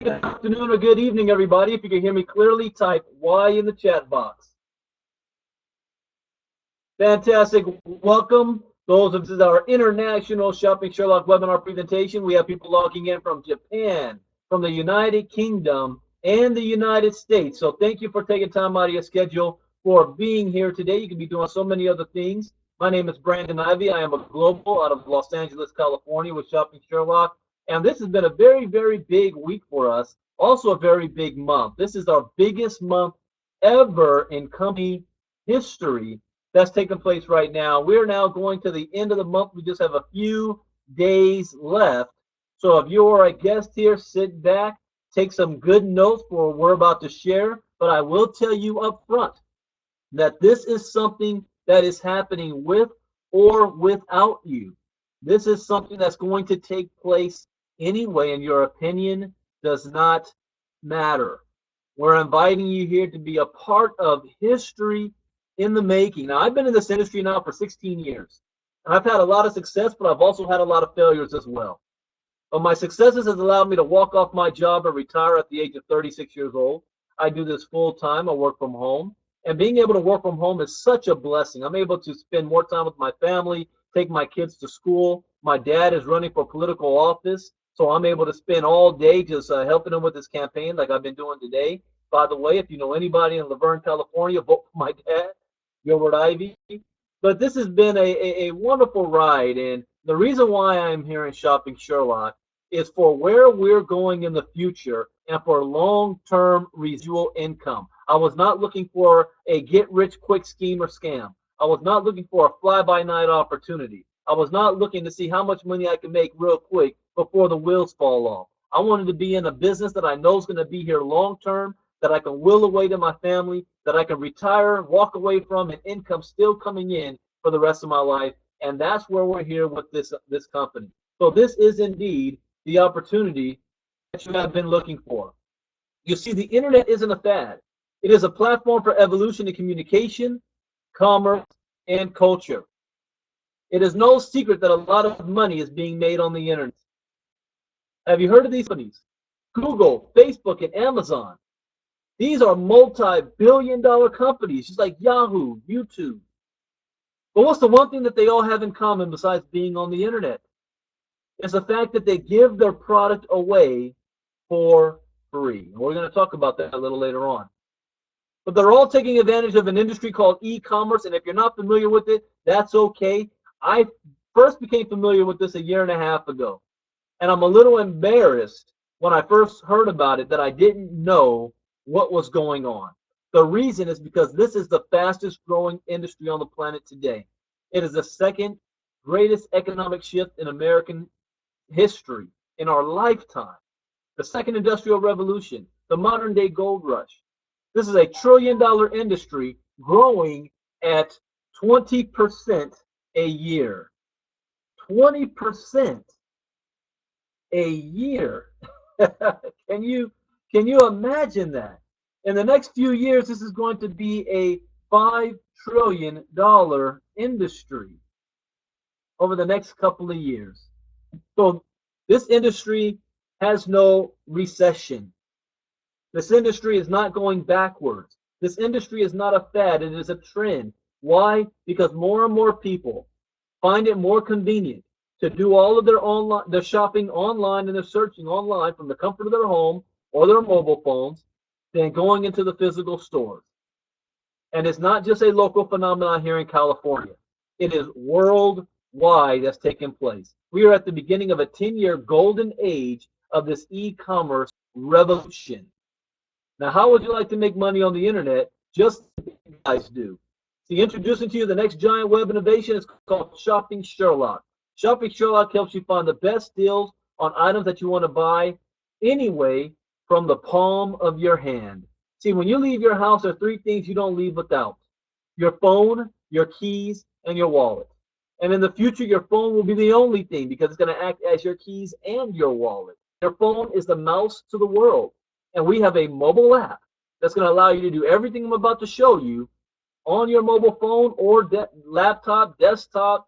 Good afternoon or good evening, everybody. If you can hear me clearly, type Y in the chat box. Fantastic. Welcome. This is our International Shopping Sherlock webinar presentation. We have people logging in from Japan, from the United Kingdom, and the United States. So thank you for taking time out of your schedule for being here today. You can be doing so many other things. My name is Brandon Ivey. I am a global out of Los Angeles, California with Shopping Sherlock. And this has been a very, very big week for us. Also a very big month. This is our biggest month ever in company history that's taking place right now. We're now going to the end of the month. We just have a few days left. So if you're a guest here, sit back, take some good notes for what we're about to share. But I will tell you up front that this is something that is happening with or without you. This is something that's going to take place anyway, and your opinion does not matter. We're inviting you here to be a part of history in the making. Now, I've been in this industry now for 16 years, and I've had a lot of success, but I've also had a lot of failures as well. But my successes has allowed me to walk off my job and retire at the age of 36 years old. I do this full time. I work from home. And being able to work from home is such a blessing. I'm able to spend more time with my family, take my kids to school. My dad is running for political office, so I'm able to spend all day just helping him with his campaign like I've been doing today. By the way, if you know anybody in Laverne, California, vote for my dad, Gilbert Ivey. But this has been a wonderful ride, and the reason why I'm here in Shopping Sherlock is for where we're going in the future and for long-term residual income. I was not looking for a get-rich-quick scheme or scam. I was not looking for a fly-by-night opportunity. I was not looking to see how much money I can make real quick before the wheels fall off. I wanted to be in a business that I know is going to be here long-term, that I can will away to my family, that I can retire, walk away from, and income still coming in for the rest of my life. And that's where we're here with this company. So this is indeed the opportunity that you have been looking for. You see, the internet isn't a fad. It is a platform for evolution in communication, commerce, and culture. It is no secret that a lot of money is being made on the internet. Have you heard of these companies? Google, Facebook, and Amazon. These are multi-billion-dollar companies, just like Yahoo, YouTube. But what's the one thing that they all have in common besides being on the internet? It's the fact that they give their product away for free. And we're going to talk about that a little later on. But they're all taking advantage of an industry called e-commerce, and if you're not familiar with it, that's okay. I first became familiar with this a year and a half ago, and I'm a little embarrassed when I first heard about it that I didn't know what was going on. The reason is because this is the fastest growing industry on the planet today. It is the second greatest economic shift in American history in our lifetime. The second industrial revolution, the modern day gold rush. This is a $1 trillion industry growing at 20% a year. 20% a year. Can you imagine that? In the next few years, this is going to be a $5 trillion industry over the next couple of years. So this industry has no recession. This industry is not going backwards. This industry is not a fad. It is a trend. Why? Because more and more people find it more convenient to do all of their shopping online and their searching online from the comfort of their home or their mobile phones than going into the physical stores. And it's not just a local phenomenon here in California. It is worldwide that's taking place. We are at the beginning of a 10-year golden age of this e-commerce revolution. Now, how would you like to make money on the internet just like you guys do? See, introducing to you the next giant web innovation is called Shopping Sherlock. Shopping Sherlock helps you find the best deals on items that you want to buy anyway from the palm of your hand. See, when you leave your house, there are three things you don't leave without: your phone, your keys, and your wallet. And in the future, your phone will be the only thing because it's going to act as your keys and your wallet. Your phone is the mouse to the world. And we have a mobile app that's going to allow you to do everything I'm about to show you on your mobile phone or laptop, desktop,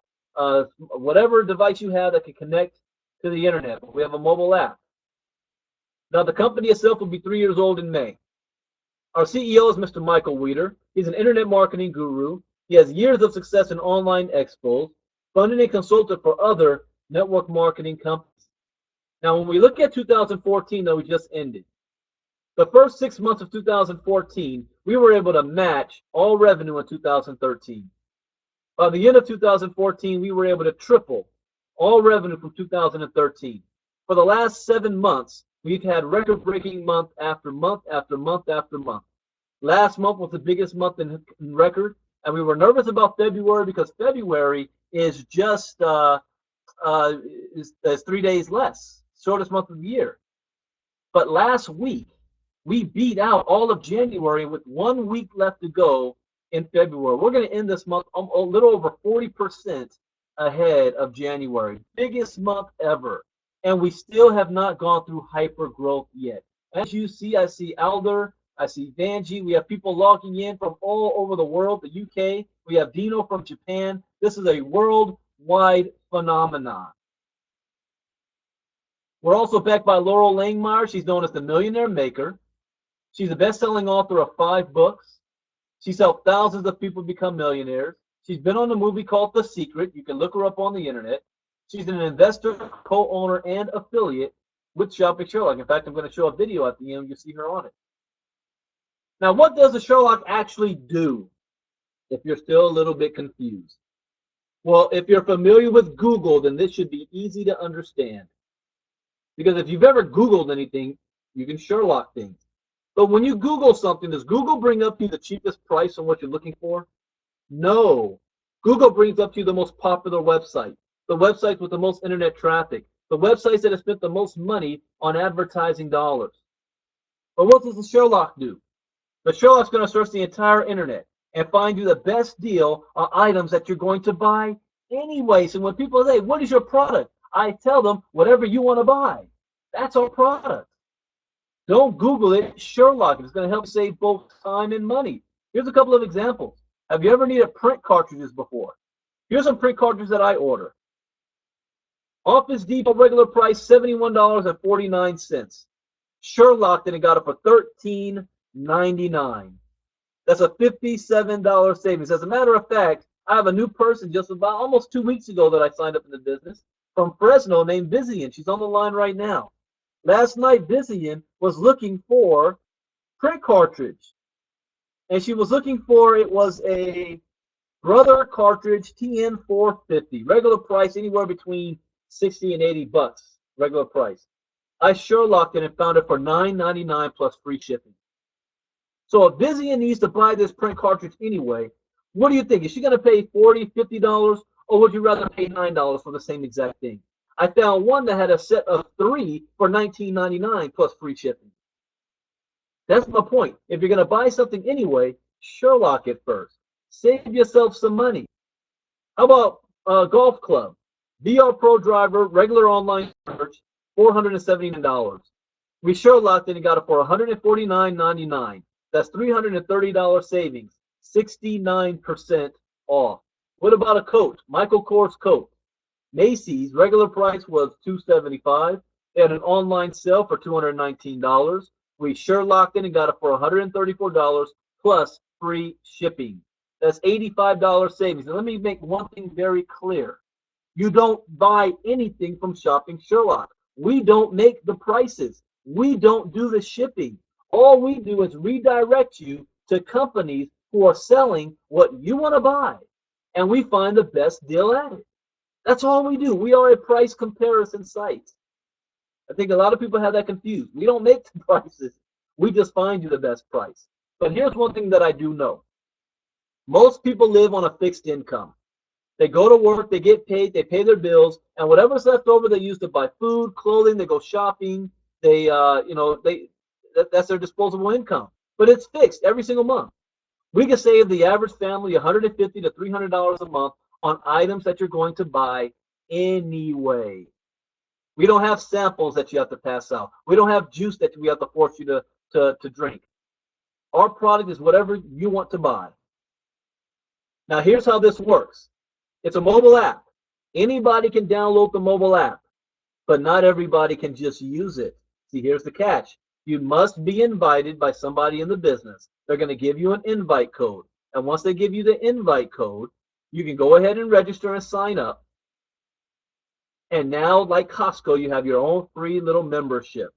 whatever device you have that can connect to the internet. We have a mobile app. Now, the company itself will be 3 years old in May. Our CEO is Mr. Michael Weeder. He's an internet marketing guru. He has years of success in online expos, funding and consultant for other network marketing companies. Now, when we look at 2014 that we just ended, the first 6 months of 2014, we were able to match all revenue in 2013. By the end of 2014, we were able to triple all revenue from 2013. For the last 7 months, we've had record-breaking month after month after month after month. Last month was the biggest month in record, and we were nervous about February because February is just is 3 days less, shortest month of the year. But last week, we beat out all of January with 1 week left to go in February. We're going to end this month a little over 40% ahead of January. Biggest month ever. And we still have not gone through hyper growth yet. As you see, I see Alder, I see Vanjie. We have people logging in from all over the world, the UK. We have Dino from Japan. This is a worldwide phenomenon. We're also backed by Laurel Langmeyer. She's known as the Millionaire Maker. She's a best-selling author of 5 books. She's helped thousands of people become millionaires. She's been on a movie called The Secret. You can look her up on the internet. She's an investor, co-owner, and affiliate with Shopping Sherlock. In fact, I'm going to show a video at the end. You'll see her on it. Now, what does the Sherlock actually do, if you're still a little bit confused? Well, if you're familiar with Google, then this should be easy to understand. Because if you've ever Googled anything, you can Sherlock things. But when you Google something, does Google bring up to you the cheapest price on what you're looking for? No. Google brings up to you the most popular website, the websites with the most internet traffic, the websites that have spent the most money on advertising dollars. But what does the Sherlock do? The Sherlock's going to search the entire internet and find you the best deal on items that you're going to buy anyway. So when people say, what is your product? I tell them, whatever you want to buy. That's our product. Don't Google it, Sherlock. It's going to help you save both time and money. Here's a couple of examples. Have you ever needed print cartridges before? Here's some print cartridges that I order. Office Depot regular price $71.49. Sherlock then got it for $13.99. That's a $57 savings. As a matter of fact, I have a new person just about almost 2 weeks ago that I signed up in the business from Fresno named Vivian. She's on the line right now. Last night, Vivian was looking for print cartridge. And she was looking for, it was a Brother cartridge TN450. Regular price anywhere between 60 and 80 bucks. Regular price. I Sherlocked it and found it for $9.99 plus free shipping. So if Vivian needs to buy this print cartridge anyway, what do you think? Is she going to pay $40, $50, or would you rather pay $9 for the same exact thing? I found one that had a set of 3 for $19.99 plus free shipping. That's my point. If you're going to buy something anyway, Sherlock it first. Save yourself some money. How about golf club? VR Pro driver, regular online search, $479. We Sherlocked it and got it for $149.99. That's $330 savings, 69% off. What about a coat? Michael Kors coat. Macy's regular price was $275. They had an online sale for $219. We Sherlocked it and got it for $134 plus free shipping. That's $85 savings. And let me make one thing very clear. You don't buy anything from Shopping Sherlock. We don't make the prices. We don't do the shipping. All we do is redirect you to companies who are selling what you want to buy, and we find the best deal at it. That's all we do. We are a price comparison site. I think a lot of people have that confused. We don't make the prices. We just find you the best price. But here's one thing that I do know. Most people live on a fixed income. They go to work, they get paid, they pay their bills, and whatever's left over they use to buy food, clothing, they go shopping, that's their disposable income. But it's fixed every single month. We can save the average family $150 to $300 a month on items that you're going to buy anyway. We don't have samples that you have to pass out. We don't have juice that we have to force you to drink. Our product is whatever you want to buy. Now here's how this works. It's a mobile app. Anybody can download the mobile app, but not everybody can just use it. See, here's the catch. You must be invited by somebody in the business. They're going to give you an invite code. And once they give you the invite code, you can go ahead and register and sign up. And now, like Costco, you have your own free little membership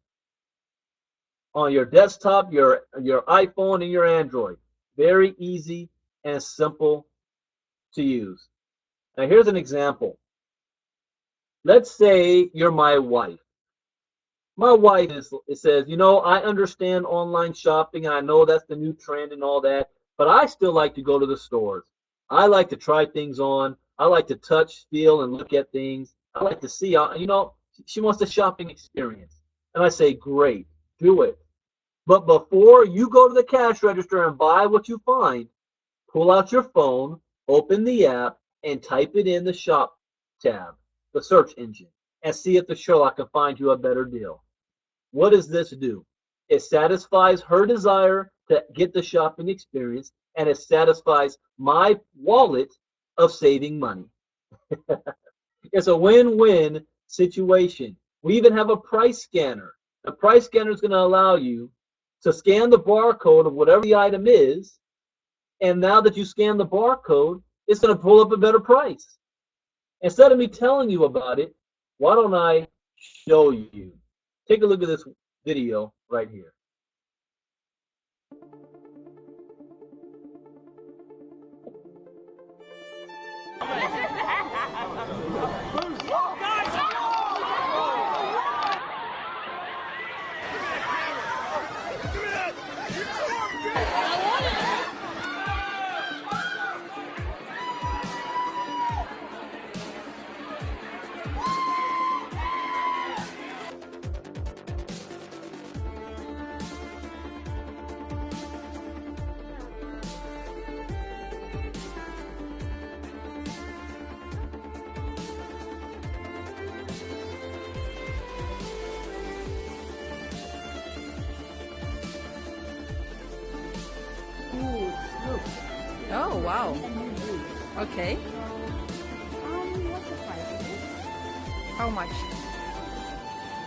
on your desktop, your iPhone, and your Android. Very easy and simple to use. Now, here's an example. Let's say you're my wife. My wife says, you know, I understand online shopping, and I know that's the new trend and all that, but I still like to go to the stores. I like to try things on. I like to touch, feel, and look at things. I like to see, you know, she wants the shopping experience. And I say, great, do it. But before you go to the cash register and buy what you find, pull out your phone, open the app, and type it in the shop tab, the search engine, and see if the Sherlock can find you a better deal. What does this do? It satisfies her desire to get the shopping experience, and it satisfies my wallet of saving money. It's a win-win situation. We even have a price scanner. The price scanner is going to allow you to scan the barcode of whatever the item is, and now that you scan the barcode, it's going to pull up a better price. Instead of me telling you about it, why don't I show you? Take a look at this video right here. Oh, wow. Okay. What's the price of this? How much?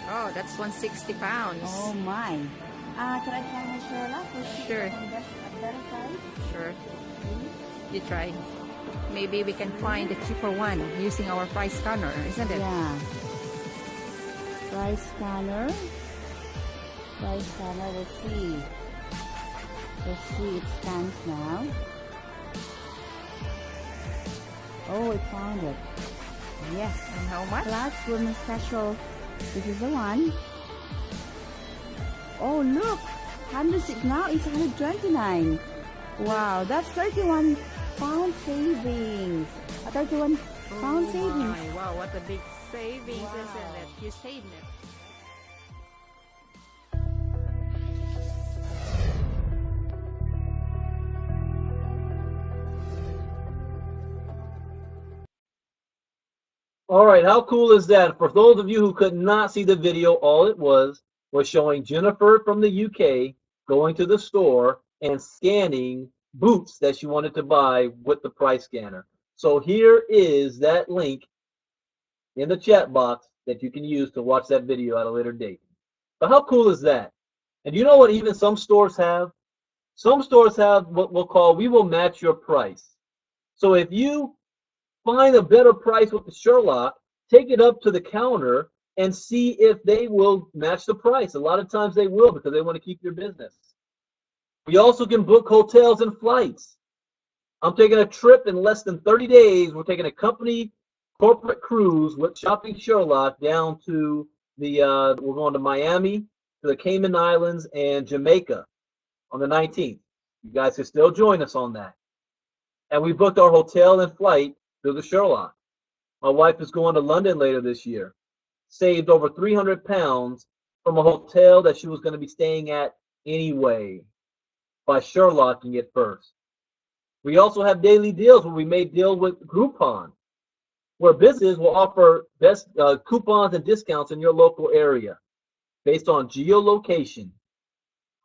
Oh, that's 160 pounds. Oh my. Can I try my Sherlock? Sure. A better price? Sure. You try. Maybe we can find a cheaper one using our price scanner, isn't it? Yeah. Price scanner. Price scanner. Let's see. Let's see. It scans now. Oh, it found it. Yes. And how much? Plus women's special. This is the one. Oh, look. 106 now. It's 129. Wow, that's 31 pound savings. 31 pound savings. My, wow, what a big savings, isn't it? You saved it. All right, how cool is that? For those of you who could not see the video, all it was showing Jennifer from the UK going to the store and scanning boots that she wanted to buy with the price scanner. So here is that link in the chat box that you can use to watch that video at a later date. But how cool is that? And you know what even some stores have? Some stores have what we'll call, we will match your price. So if you find a better price with the Sherlock, take it up to the counter and see if they will match the price. A lot of times they will because they want to keep your business. We also can book hotels and flights. I'm taking a trip in less than 30 days. We're taking a company corporate cruise with Shopping Sherlock down to we're going to Miami, to the Cayman Islands, and Jamaica on the 19th. You guys can still join us on that. And we booked our hotel and flight through the Sherlock. My wife is going to London later this year. Saved over 300 pounds from a hotel that she was going to be staying at anyway by Sherlocking it first. We also have daily deals where we made deals with Groupon, where businesses will offer best coupons and discounts in your local area based on geolocation.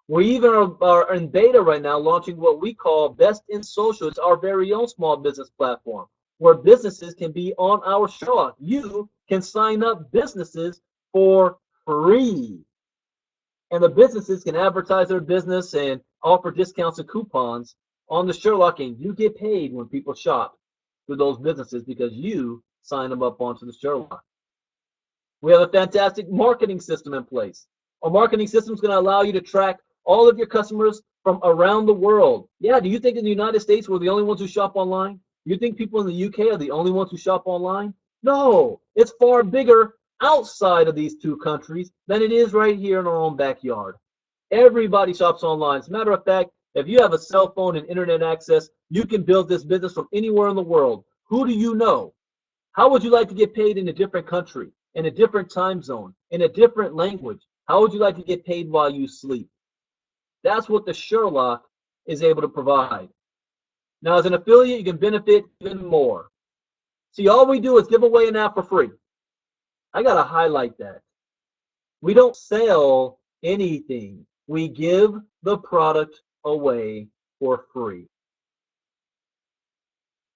We even are in beta right now launching what we call Best in Social. It's our very own small business platform where businesses can be on our Sherlock. You can sign up businesses for free. And the businesses can advertise their business and offer discounts and coupons on the Sherlock, and you get paid when people shop through those businesses because you sign them up onto the Sherlock. We have a fantastic marketing system in place. Our marketing system is going to allow you to track all of your customers from around the world. Yeah, do you think in the United States we're the only ones who shop online? Do you think people in the UK are the only ones who shop online? No, it's far bigger outside of these two countries than it is right here in our own backyard. Everybody shops online. As a matter of fact, if you have a cell phone and internet access, you can build this business from anywhere in the world. Who do you know? How would you like to get paid in a different country, in a different time zone, in a different language? How would you like to get paid while you sleep? That's what the Sherlock is able to provide. Now, as an affiliate, you can benefit even more. See, all we do is give away an app for free. I got to highlight that. We don't sell anything. We give the product away for free.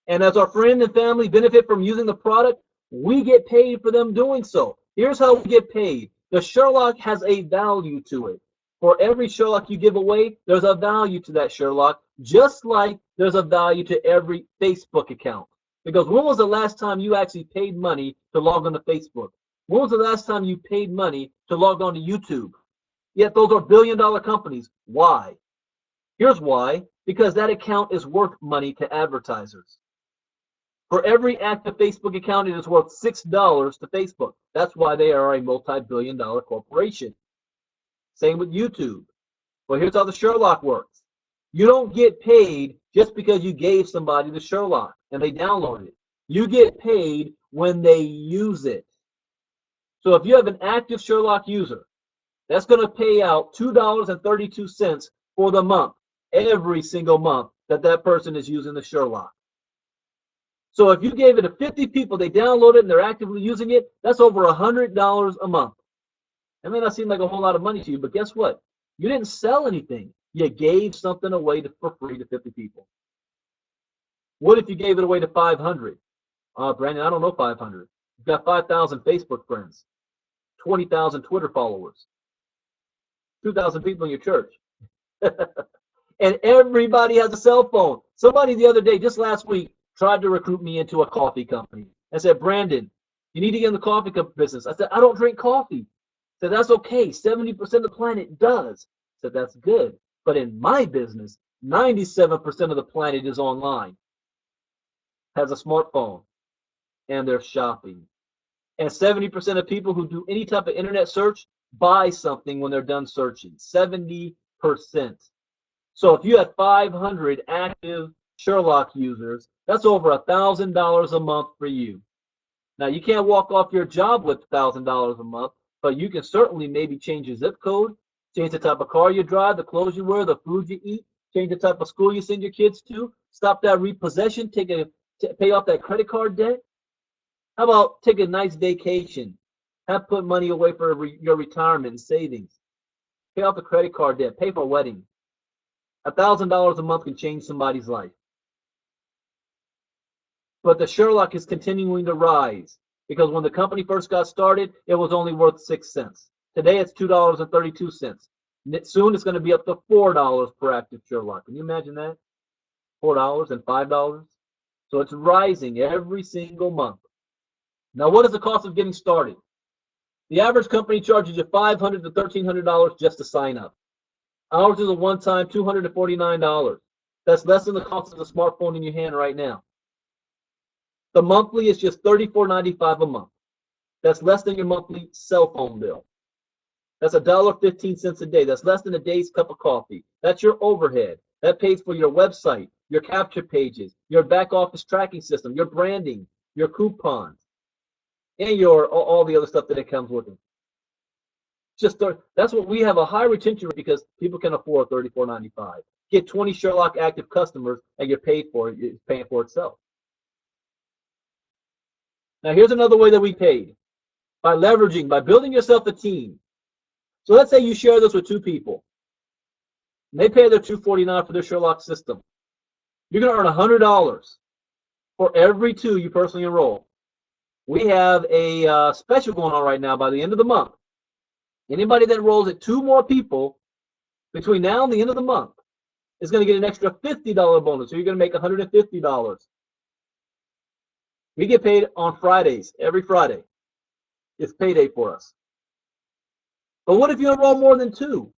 And as our friend and family benefit from using the product, we get paid for them doing so. Here's how we get paid. The Sherlock has a value to it. For every Sherlock you give away, there's a value to that Sherlock, just like there's a value to every Facebook account. Because when was the last time you actually paid money to log on to Facebook? When was the last time you paid money to log on to YouTube? Yet those are billion-dollar companies. Why? Here's why. Because that account is worth money to advertisers. For every active Facebook account, it is worth $6 to Facebook. That's why they are a multi-billion-dollar corporation. Same with YouTube. Well, here's how the Sherlock works. You don't get paid just because you gave somebody the Sherlock and they download it. You get paid when they use it. So if you have an active Sherlock user, that's going to pay out $2.32 for the month, every single month that person is using the Sherlock. So if you gave it to 50 people, they download it and they're actively using it, that's over $100 a month. It may not seem like a whole lot of money to you, but guess what? You didn't sell anything. You gave something away for free to 50 people. What if you gave it away to 500? Brandon, I don't know 500. You've got 5,000 Facebook friends, 20,000 Twitter followers, 2,000 people in your church. And everybody has a cell phone. Somebody the other day, just last week, tried to recruit me into a coffee company. I said, Brandon, you need to get in the coffee business. I said, I don't drink coffee. I said, that's okay. 70% of the planet does. I said, that's good. But in my business, 97% of the planet is online, has a smartphone, and they're shopping. And 70% of people who do any type of internet search buy something when they're done searching. 70%. So if you have 500 active Sherlock users, that's over $1,000 a month for you. Now, you can't walk off your job with $1,000 a month, but you can certainly maybe change your zip code, change the type of car you drive, the clothes you wear, the food you eat, change the type of school you send your kids to, stop that repossession, pay off that credit card debt. How about take a nice vacation, put money away for your retirement and savings, pay off the credit card debt, pay for a wedding. $1,000 a month can change somebody's life. But the Sherlock is continuing to rise because when the company first got started, it was only worth 6 cents. Today, it's $2.32. Soon, it's going to be up to $4 per active Sherlock. Can you imagine that? $4 and $5. So it's rising every single month. Now, what is the cost of getting started? The average company charges you $500 to $1,300 just to sign up. Ours is a one-time $249. That's less than the cost of the smartphone in your hand right now. The monthly is just $34.95 a month. That's less than your monthly cell phone bill. That's $1.15 a day. That's less than a day's cup of coffee. That's your overhead. That pays for your website, your capture pages, your back office tracking system, your branding, your coupons, and all the other stuff that it comes with it. That's what we have, a high retention rate because people can afford $34.95. Get 20 Sherlock active customers and you're paid for it. It's paying for itself. Now here's another way that we paid. By building yourself a team. So let's say you share this with 2 people. And they pay their $249 for their Sherlock system. You're going to earn $100 for every 2 you personally enroll. We have a special going on right now by the end of the month. Anybody that enrolls at 2 more people between now and the end of the month is going to get an extra $50 bonus. So you're going to make $150. We get paid on Fridays, every Friday. It's payday for us. But what if you enroll more than 2?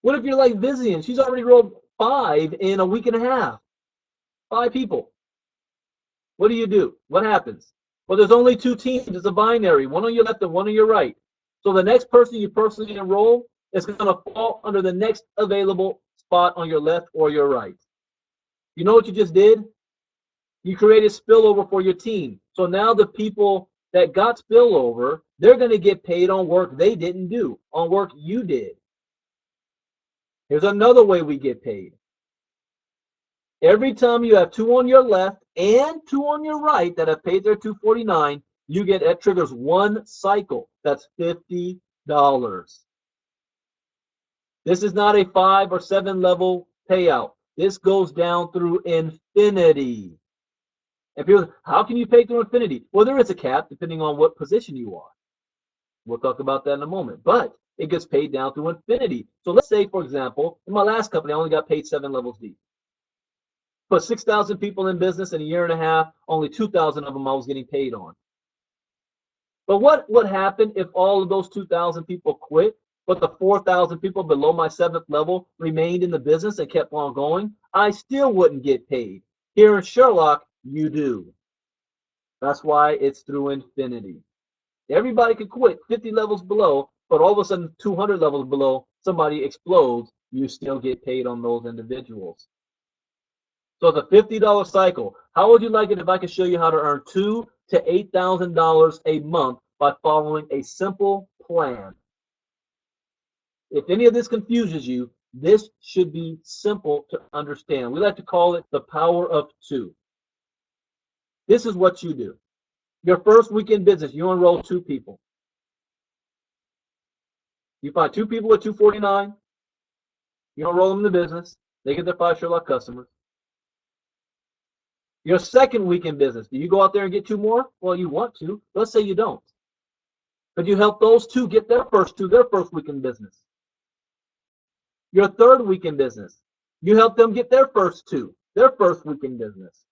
What if you're like Vivian? She's already enrolled 5 in a week and a half. 5 people. What do? What happens? Well, there's only 2 teams. It's a binary, one on your left and one on your right. So the next person you personally enroll is going to fall under the next available spot on your left or your right. You know what you just did? You created spillover for your team. So now the people that got spillover, they're going to get paid on work they didn't do, on work you did. Here's another way we get paid. Every time you have 2 on your left and 2 on your right that have paid their $249, you get, that triggers 1 cycle. That's $50. This is not a 5 or 7 level payout. This goes down through infinity. And people, how can you pay through infinity? Well, there is a cap depending on what position you are. We'll talk about that in a moment. But it gets paid down through infinity. So let's say, for example, in my last company, I only got paid 7 levels deep. Put 6,000 people in business in a year and a half, only 2,000 of them I was getting paid on. But what would happen if all of those 2,000 people quit, but the 4,000 people below my 7th level remained in the business and kept on going? I still wouldn't get paid. Here in Sherlock, you do. That's why it's through infinity. Everybody could quit 50 levels below, but all of a sudden 200 levels below, somebody explodes, you still get paid on those individuals. So the $50 cycle. How would you like it if I could show you how to earn $2,000 to $8,000 a month by following a simple plan? If any of this confuses you, this should be simple to understand. We like to call it the power of 2. This is what you do. Your first week in business, you enroll 2 people. You find 2 people at $249. You enroll them in the business. They get their 5 Sherlock customers. Your second week in business, do you go out there and get 2 more? Well, you want to. Let's say you don't. But you help those 2 get their first week in business. Your third week in business, you help them get their first week in business.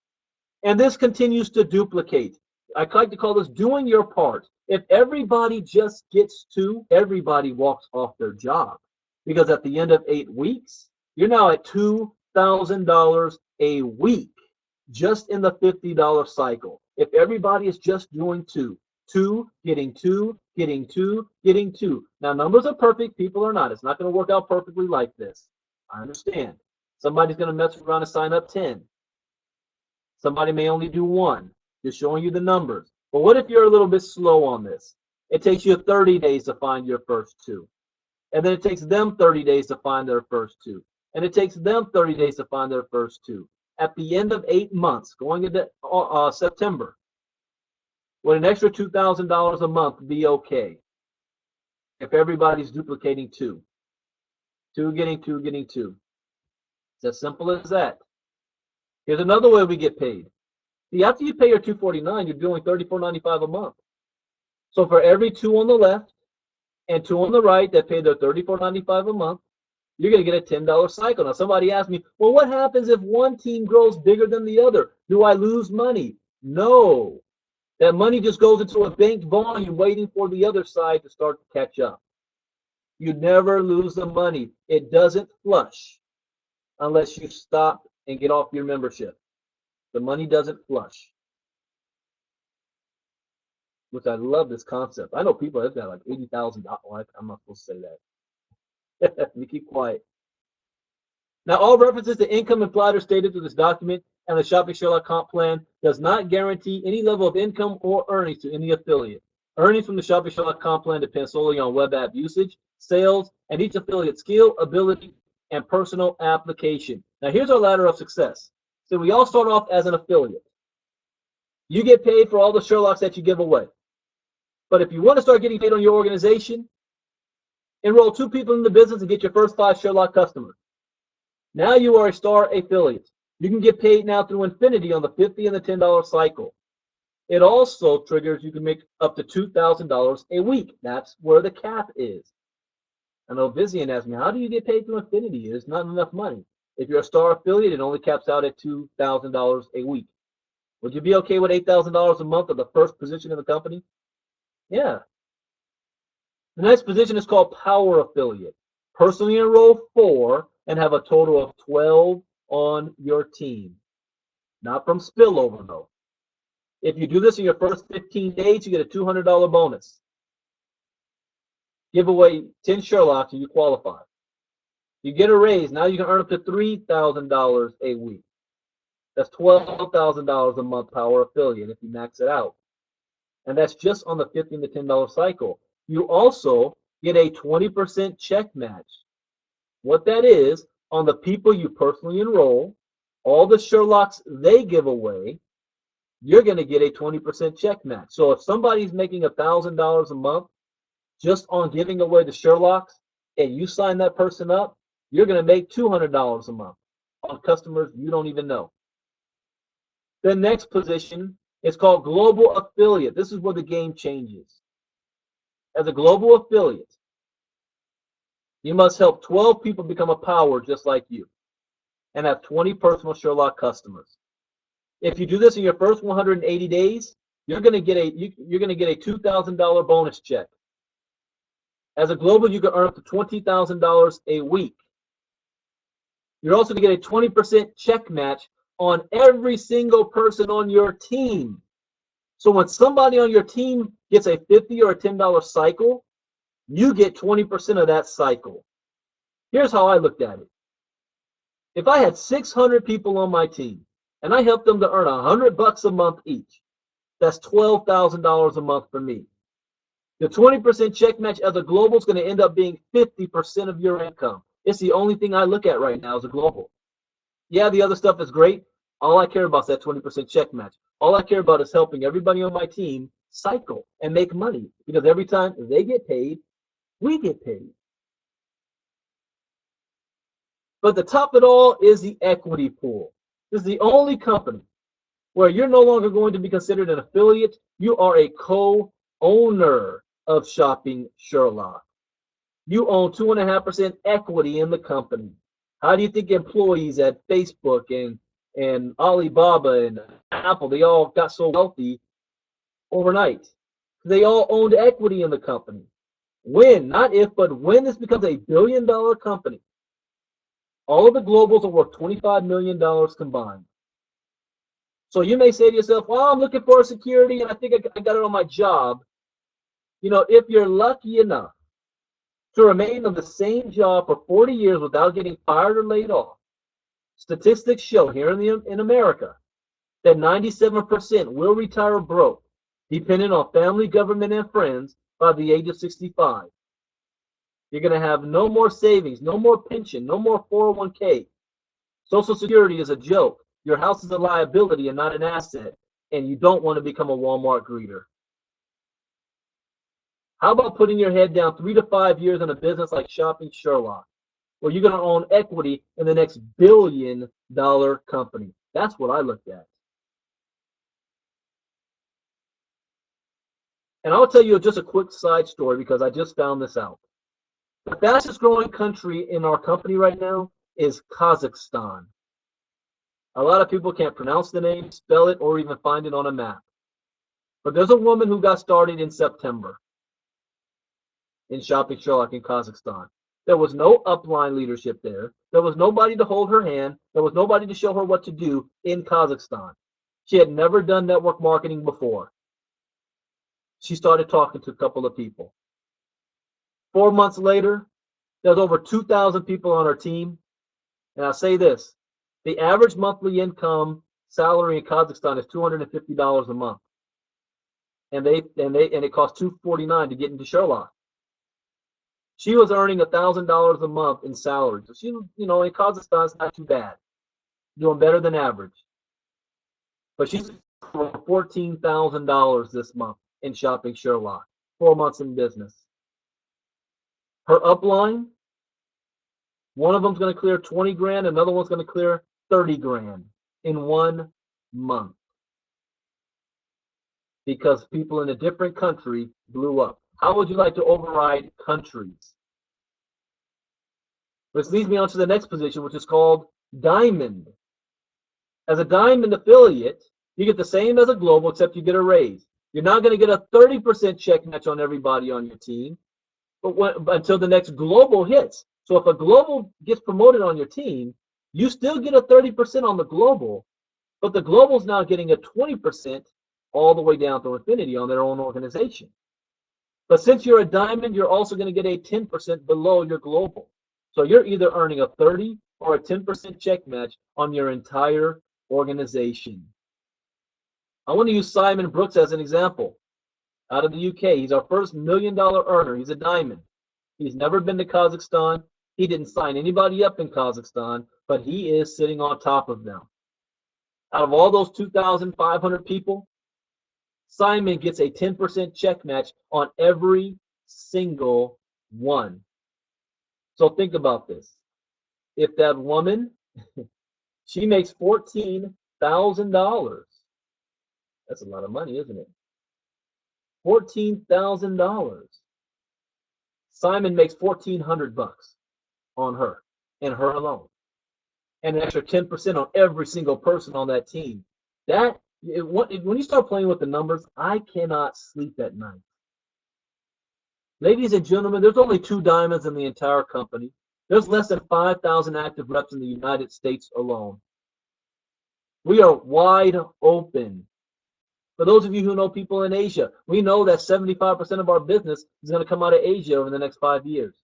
And this continues to duplicate. I like to call this doing your part. If everybody just gets 2, everybody walks off their job. Because at the end of 8 weeks, you're now at $2,000 a week. Just in the $50 cycle. If everybody is just doing 2, getting 2, getting 2, getting 2. Now, numbers are perfect. People are not. It's not going to work out perfectly like this. I understand. Somebody's going to mess around and sign up 10. Somebody may only do 1. Just showing you the numbers. But what if you're a little bit slow on this? It takes you 30 days to find your first 2. And then it takes them 30 days to find their first 2. And it takes them 30 days to find their first 2. At the end of 8 months, going into September, would an extra $2,000 a month be okay if everybody's duplicating 2? 2 getting 2 getting 2. It's as simple as that. Here's another way we get paid. See, after you pay your $249, you're doing $34.95 a month. So for every 2 on the left and 2 on the right that pay their $34.95 a month, you're going to get a $10 cycle. Now, somebody asked me, well, what happens if one team grows bigger than the other? Do I lose money? No. That money just goes into a banked volume waiting for the other side to start to catch up. You never lose the money. It doesn't flush unless you stop and get off your membership. The money doesn't flush. Which I love this concept. I know people have got like $80,000. I'm not supposed to say that. Let me keep quiet. Now, all references to income implied or stated through this document and the Shopping Sherlock comp plan does not guarantee any level of income or earnings to any affiliate. Earnings from the Shopping Sherlock comp plan depend solely on web app usage, sales, and each affiliate's skill, ability, and personal application. Now, here's our ladder of success. So we all start off as an affiliate. You get paid for all the Sherlocks that you give away. But if you want to start getting paid on your organization, enroll 2 people in the business and get your first 5 Sherlock customers. Now you are a star affiliate. You can get paid now through infinity on the $50 and the $10 cycle. It also triggers you can make up to $2,000 a week. That's where the cap is. I know Vizian asked me, how do you get paid through Infinity? There's not enough money. If you're a star affiliate, it only caps out at $2,000 a week. Would you be okay with $8,000 a month at the first position in the company? Yeah. The next position is called Power Affiliate. Personally enroll 4 and have a total of 12 on your team. Not from spillover, though. If you do this in your first 15 days, you get a $200 bonus. Give away 10 Sherlocks and you qualify. You get a raise. Now you can earn up to $3,000 a week. That's $12,000 a month Power Affiliate if you max it out. And that's just on the $15 to $10 cycle. You also get a 20% check match. What that is, on the people you personally enroll, all the Sherlocks they give away, you're going to get a 20% check match. So if somebody's making $1,000 a month just on giving away the Sherlocks, and you sign that person up, you're going to make $200 a month on customers you don't even know. The next position is called Global Affiliate. This is where the game changes. As a global affiliate, you must help 12 people become a power just like you and have 20 personal Sherlock customers. If you do this in your first 180 days, you're going to get a $2,000 bonus check. As a global, you can earn up to $20,000 a week. You're also going to get a 20% check match on every single person on your team. So when somebody on your team gets a $50 or a $10 cycle, you get 20% of that cycle. Here's how I looked at it. If I had 600 people on my team and I helped them to earn $100 a month each, that's $12,000 a month for me. The 20% check match as a global is going to end up being 50% of your income. It's the only thing I look at right now as a global. Yeah, the other stuff is great. All I care about is that 20% check match. All I care about is helping everybody on my team cycle and make money, because every time they get paid, we get paid. But the top of it all is the equity pool. This is the only company where you're no longer going to be considered an affiliate. You are a co-owner of Shopping Sherlock. You own 2.5% equity in the company. How do you think employees at Facebook and Alibaba and Apple, they all got so wealthy overnight? They all owned equity in the company. When, not if, but when this becomes a billion-dollar company, all of the globals are worth $25 million combined. So you may say to yourself, well, I'm looking for security and I think I got it on my job. You know, if you're lucky enough to remain on the same job for 40 years without getting fired or laid off, statistics show here in America that 97% will retire broke, depending on family, government, and friends by the age of 65. You're going to have no more savings, no more pension, no more 401k. Social Security is a joke. Your house is a liability and not an asset, and you don't want to become a Walmart greeter. How about putting your head down 3 to 5 years in a business like Shopping Sherlock, where you're going to own equity in the next billion-dollar company? That's what I looked at. And I'll tell you just a quick side story because I just found this out. The fastest growing country in our company right now is Kazakhstan. A lot of people can't pronounce the name, spell it, or even find it on a map. But there's a woman who got started in September in Shopping Sherlock in Kazakhstan. There was no upline leadership there. There was nobody to hold her hand. There was nobody to show her what to do in Kazakhstan. She had never done network marketing before. She started talking to a couple of people. 4 months later, there's over 2,000 people on her team. And I'll say this, the average monthly income salary in Kazakhstan is $250 a month. And it costs $249 to get into Sherlock. She was earning $1,000 a month in salary. So she, in Kazakhstan, it's not too bad. Doing better than average. But she's $14,000 this month in Shopping Sherlock. 4 months in business. Her upline, one of them's going to clear 20 grand, another one's going to clear 30 grand in 1 month. because people in a different country blew up. How would you like to override countries? Which leads me on to the next position, which is called diamond. As a diamond affiliate, you get the same as a global, except you get a raise. You're not going to get a 30% check match on everybody on your team, but until the next global hits. So if a global gets promoted on your team, you still get a 30% on the global, but the global's now getting a 20% all the way down to infinity on their own organization. But since you're a diamond, you're also going to get a 10% below your global. So you're either earning a 30 or a 10% check match on your entire organization. I want to use Simon Brooks as an example. Out of the UK, he's our first $1 million earner. He's a diamond. He's never been to Kazakhstan. He didn't sign anybody up in Kazakhstan, but he is sitting on top of them. Out of all those 2,500 people, Simon gets a 10% check match on every single one. So think about this. If that woman, she makes $14,000. That's a lot of money, isn't it? $14,000. Simon makes $1,400 on her and her alone, and an extra 10% on every single person on that team. When you start playing with the numbers, I cannot sleep at night. Ladies and gentlemen, there's only 2 diamonds in the entire company. There's less than 5,000 active reps in the United States alone. We are wide open. For those of you who know people in Asia, we know that 75% of our business is going to come out of Asia over the next 5 years.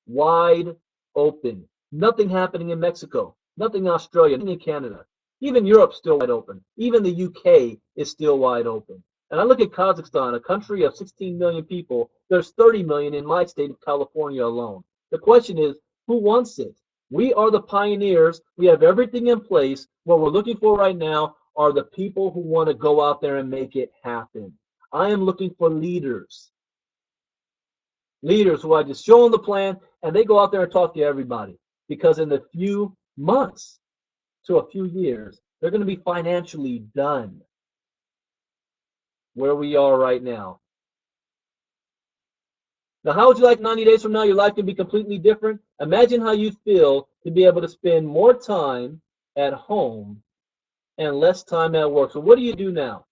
Wide open. Nothing happening in Mexico, nothing in Australia, nothing in Canada. Even Europe's still wide open. Even the UK is still wide open. And I look at Kazakhstan, a country of 16 million people. There's 30 million in my state of California alone. The question is, who wants it? We are the pioneers. We have everything in place. What we're looking for right now are the people who want to go out there and make it happen. I am looking for leaders. Leaders who I just show them the plan and they go out there and talk to everybody. Because in the few months to a few years, they're going to be financially done where we are right now. Now, how would you like 90 days from now? Your life can be completely different. Imagine how you feel to be able to spend more time at home and less time at work. So what do you do now?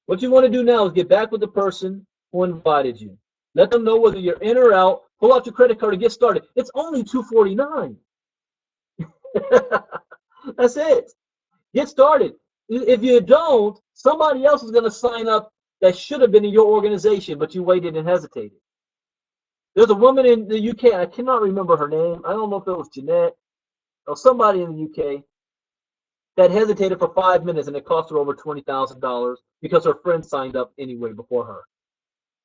What you want to do now is get back with the person who invited you. Let them know whether you're in or out. Pull out your credit card and get started. It's only $249. That's it. Get started. If you don't, somebody else is going to sign up that should have been in your organization, but you waited and hesitated. There's a woman in the UK, I cannot remember her name. I don't know if it was Jeanette or somebody in the UK that hesitated for 5 minutes, and it cost her over $20,000 because her friend signed up anyway before her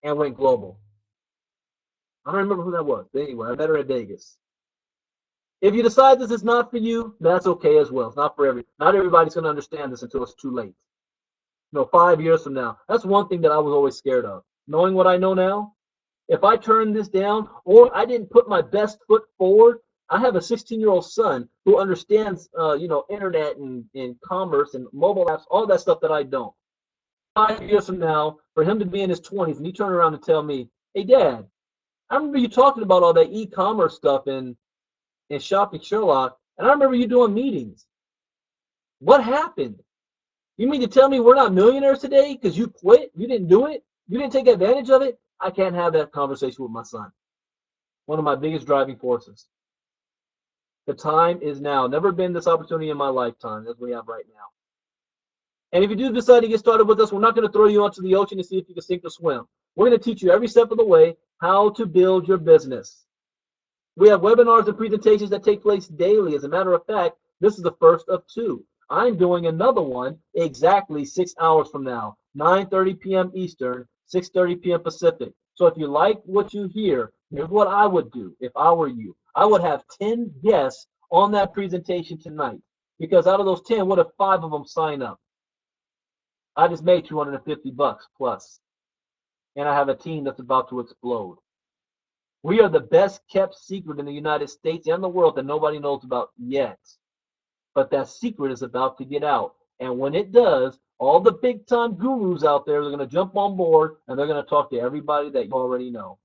and went global. I don't remember who that was, but anyway, I met her in Vegas. If you decide this is not for you, that's okay as well. It's not for not everybody's going to understand this until it's too late. 5 years from now. That's one thing that I was always scared of. Knowing what I know now, if I turn this down or I didn't put my best foot forward, I have a 16-year-old son who understands, internet and commerce and mobile apps, all that stuff that I don't. 5 years from now, for him to be in his 20s and he turn around and tell me, hey, Dad, I remember you talking about all that e-commerce stuff in Shopping Sherlock, and I remember you doing meetings. What happened? You mean to tell me we're not millionaires today because you quit? You didn't do it? You didn't take advantage of it? I can't have that conversation with my son. One of my biggest driving forces. The time is now. Never been this opportunity in my lifetime as we have right now. And if you do decide to get started with us, we're not going to throw you onto the ocean to see if you can sink or swim. We're going to teach you every step of the way how to build your business. We have webinars and presentations that take place daily. As a matter of fact, this is the first of 2. I'm doing another one exactly 6 hours from now, 9:30 p.m. Eastern, 6:30 p.m. Pacific. So if you like what you hear, here's what I would do if I were you. I would have 10 guests on that presentation tonight, because out of those 10, what if 5 of them sign up? I just made $250 plus, and I have a team that's about to explode. We are the best kept secret in the United States and the world that nobody knows about yet. But that secret is about to get out. And when it does, All the big time gurus out there are going to jump on board and they're going to talk to everybody that you already know.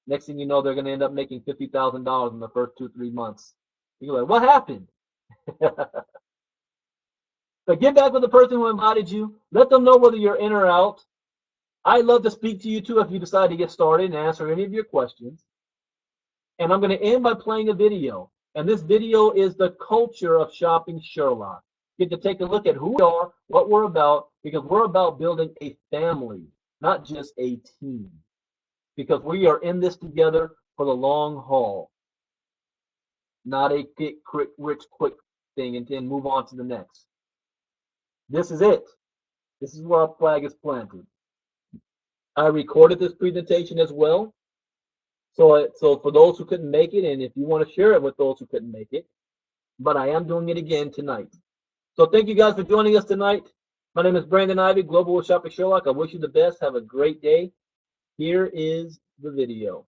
Next thing you know, they're going to end up making $50,000 in the first 2-3 months. You're like, what happened? But get back with the person who invited you. Let them know whether you're in or out. I'd love to speak to you too if you decide to get started and answer any of your questions. And I'm going to end by playing a video. And this video is the culture of Shopping Sherlock. Get to take a look at who we are, what we're about, because we're about building a family, not just a team. Because we are in this together for the long haul, not a get rich quick thing and then move on to the next. This is it. This is where our flag is planted. I recorded this presentation as well. So for those who couldn't make it, and if you want to share it with those who couldn't make it, but I am doing it again tonight. So thank you guys for joining us tonight. My name is Brandon Ivey, Global with Shopping Sherlock. I wish you the best. Have a great day. Here is the video.